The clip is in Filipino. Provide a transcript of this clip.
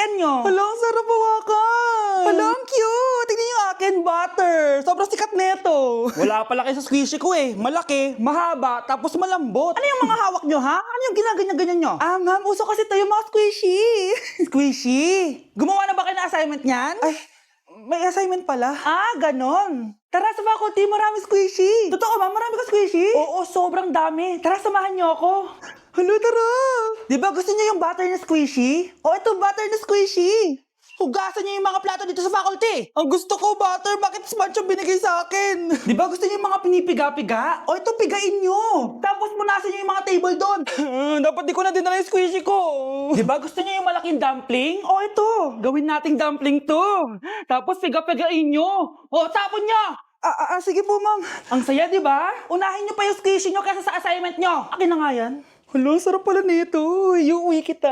lalagyan nyo. Hala, ang sarap hawakan. Hala, ang cute! Tignan yung akin, butter. Sobrang sikat neto. Wala pala kayo sa squishy ko eh. Malaki, mahaba, tapos malambot. Ano yung mga hawak nyo, ha? Ano yung ginaganyan-ganyan nyo? Ma'am, uso kasi tayo mga squishy. Squishy? Gumawa na ba kayo ng assignment niyan? Ay, may assignment pala. Ganon. Tara sa faculty, marami squishy. Totoo ba? Marami ka squishy? Oo, sobrang dami. Tara, samahan niyo ako. Hala, tara. Di ba gusto niyo yung butter na squishy? O, ito butter na squishy. Hugasan niyo yung mga plato dito sa faculty. Ang gusto ko, butter. Bakit sponge yung binigay sa akin? Di ba gusto niyo yung mga pinipiga-piga? O, ito, pigain niyo. Tapos punasan niyo yung mga table doon. Dapat di ko na dinala yung squishy ko. Di ba gusto niyo yung malaking dumpling? O, ito. Gawin nating dumpling to. Tapos piga-pigain niyo. O, tapon niyo. Sige po, ma'am. Ang saya, di ba? Unahin niyo pa yung squishy niyo kaysa sa assignment niyo. Akin na nga yan. Hala, sarap pala nito. Iuwi kita.